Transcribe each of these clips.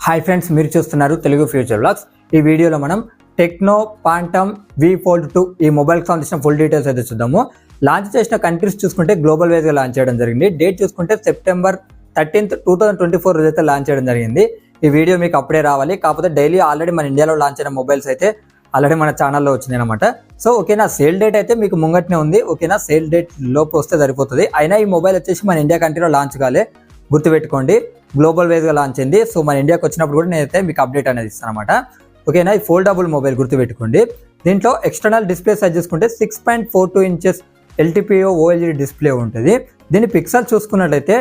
Hi friends, మీరు చూస్తున్నారు Telugu future vlogs. ఈ వీడియోలో మనం టెక్నో పాంటమ్ వి ఫోల్డ్ 2 ఈ మొబైల్కి సంబంధించిన ఫుల్ డీటెయిల్స్ అయితే చూద్దాము. లాంచ్ చేసిన కంట్రీస్ చూసుకుంటే గ్లోబల్ వైజ్గా లాంచ్ చేయడం జరిగింది. డేట్ చూసుకుంటే సెప్టెంబర్ 13, 2024 రోజు అయితే లాంచ్ చేయడం జరిగింది. ఈ వీడియో మీకు అప్పుడే రావాలి, కాకపోతే డైలీ ఆల్రెడీ మన ఇండియాలో లాంచ్ అయిన మొబైల్స్ అయితే ఆల్రెడీ మన ఛానల్లో వచ్చినాయి అనమాట. సో ఓకేనా, సేల్ డేట్ అయితే మీకు ముంగట్నే ఉంది. ఓకేనా, సేల్ డేట్ లోపు వస్తే సరిపోతుంది. అయినా ఈ మొబైల్ వచ్చేసి మన ఇండియా కంట్రీలో లాంచ్ కాలే, గుర్తుపెట్టుకోండి. గ్లోబల్ వైజ్గా లాంచ్ అయింది. సో మన ఇండియాకి వచ్చినప్పుడు కూడా నేనైతే మీకు అప్డేట్ అనేది ఇస్తాను అనమాట. ఓకేనా, ఈ ఫోల్డబుల్ మొబైల్ గుర్తుపెట్టుకోండి. దీంట్లో ఎక్స్టర్నల్ డిస్ప్లే సైజ్ చూసుకుంటే 6.42 ఇంచెస్ LTPO OLED డిస్ప్లే ఉంటుంది. దీని పిక్సెల్ చూసుకున్నట్లయితే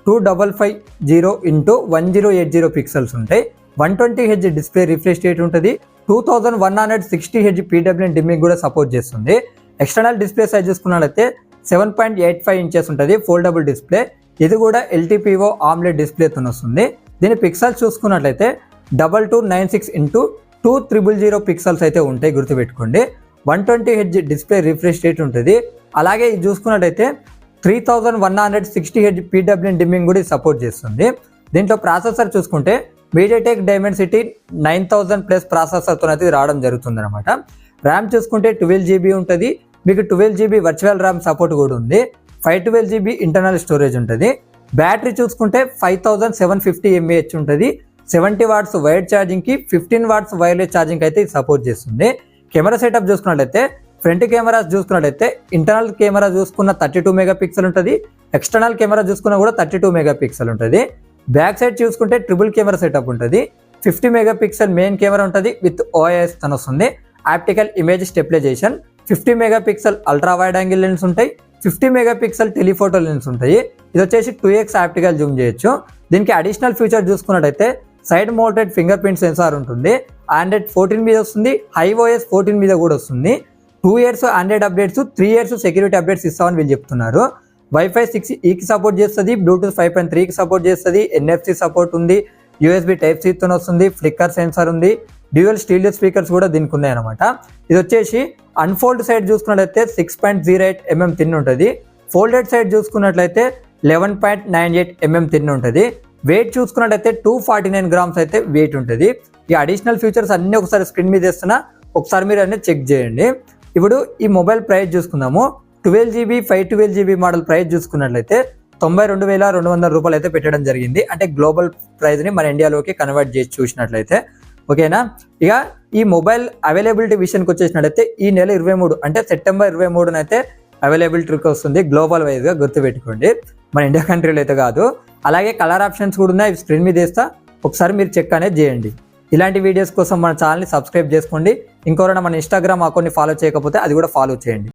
2550x1080 పిక్సెల్స్ ఉంటాయి. 120Hz డిస్ప్లే రిఫ్రెష్ రేట్ ఉంటుంది. 2160Hz PWM డిమ్మింగ్ కూడా సపోర్ట్ చేస్తుంది. ఎక్స్టర్నల్ డిస్ప్లే సైజ్ చూసుకున్నట్లయితే 7.85 ఇంచెస్ ఉంటుంది ఫోల్డబుల్ డిస్ప్లే. ఇది కూడా LTPO AMOLED డిస్ప్లేతో వస్తుంది. దీని పిక్సెల్స్ చూసుకున్నట్లయితే 2296x2000 పిక్సెల్స్ అయితే ఉంటాయి, గుర్తుపెట్టుకోండి. 120Hz డిస్ప్లే రిఫ్రెష్ రేట్ ఉంటుంది. అలాగే ఇది చూసుకున్నట్లయితే 3160Hz PWM డిమ్మింగ్ కూడా సపోర్ట్ చేస్తుంది. దీంట్లో ప్రాసెసర్ చూసుకుంటే MediaTek Dimensity 9000+ ప్రాసెసర్తో అయితే రావడం జరుగుతుంది అనమాట. ర్యామ్ చూసుకుంటే 12GB ఉంటుంది. మీకు 12GB వర్చువల్ ర్యామ్ సపోర్ట్ కూడా ఉంది. 512GB ఇంటర్నల్ స్టోరేజ్ ఉంటుంది. బ్యాటరీ చూసుకుంటే 5750 mAh ఉంటుంది. 70 వాట్స్ వైర్ ఛార్జింగ్కి 15 వాట్స్ వైర్లెస్ ఛార్జింగ్ అయితే సపోర్ట్ చేస్తుంది. కెమెరా సెటప్ చూసుకున్నట్లయితే ఫ్రంట్ కెమెరాస్ చూసుకున్నట్లయితే ఇంటర్నల్ కెమెరా చూసుకున్న 32 మెగాపిక్సెల్ ఉంటుంది. ఎక్స్టర్నల్ కెమెరా చూసుకున్న కూడా 32 మెగాపిక్సెల్ ఉంటుంది. బ్యాక్ సైడ్ చూసుకుంటే ట్రిపుల్ కెమెరా సెటప్ ఉంటుంది. 50 మెగాపిక్సెల్ మెయిన్ కెమెరా ఉంటుంది విత్ OIS తో వస్తుంది. Optical image stabilization, 50 megapixel ultra wide angle lens ఉంటాయి. 50 మెగాపిక్సెల్ టెలిఫోటో లెన్స్ ఉంటాయి. ఇది వచ్చేసి 2x ఆప్టికల్ జూమ్ చేయొచ్చు. దీనికి అడిషనల్ ఫీచర్ చూసుకున్నట్టయితే side mounted finger print censor ఉంటుంది. Android 14 మీద వస్తుంది. iOS 14 మీద కూడా వస్తుంది. 2 years Android updates, 3 years security updates ఇస్తామని వీళ్ళు చెప్తున్నారు. Wi-Fi 6E సపోర్ట్ చేస్తుంది. Bluetooth 5.3 సపోర్ట్ చేస్తుంది. NFC సపోర్ట్ ఉంది. USB Type-C తో వస్తుంది. ఫ్లిక్కర్ సెన్సార్ ఉంది. డ్యూయల్ స్టీరియో స్పీకర్స్ కూడా దీనికి ఉన్నాయి అనమాట. ఇది వచ్చేసి అన్ఫోల్డ్ సైడ్ చూసుకున్నట్లయితే 6.08 mm థిన్ ఉంటుంది. ఫోల్డెడ్ సైడ్ చూసుకున్నట్లయితే 11.98 mm థిన్ ఉంటుంది. వెయిట్ చూసుకున్నట్లయితే 249 grams అయితే వెయిట్ ఉంటుంది. ఈ అడిషనల్ ఫీచర్స్ అన్ని ఒకసారి స్క్రీన్ మీద ఇస్తున్నా, ఒకసారి మీరు అన్నీ చెక్ చేయండి. ఇప్పుడు ఈ మొబైల్ ప్రైస్ చూసుకుందాము. 12GB 512GB మోడల్ ప్రైస్ చూసుకున్నట్లయితే 92,200 రూపాయలు అయితే పెట్టడం జరిగింది. అంటే గ్లోబల్ ప్రైస్ని మన ఇండియాలోకి కన్వర్ట్ చేసి చూసినట్లయితే. ఓకేనా, ఇక ఈ మొబైల్ అవైలబిలిటీ విషయానికి వచ్చేసినట్లయితే ఈ నెల 23 అంటే సెప్టెంబర్ 23 అయితే అవైలబిలిటీకి వస్తుంది గ్లోబల్ వైజ్గా, గుర్తుపెట్టుకోండి. మన ఇండియా కంట్రీలో అయితే కాదు. అలాగే కలర్ ఆప్షన్స్ కూడా ఉన్నాయి, స్క్రీన్ మీద వేస్తా, ఒకసారి మీరు చెక్ అనేది చేయండి. ఇలాంటి వీడియోస్ కోసం మన ఛానల్ని సబ్స్క్రైబ్ చేసుకోండి. ఇంకెవరైనా మన ఇన్స్టాగ్రామ్ అకౌంట్ని ఫాలో చేయకపోతే అది కూడా ఫాలో చేయండి.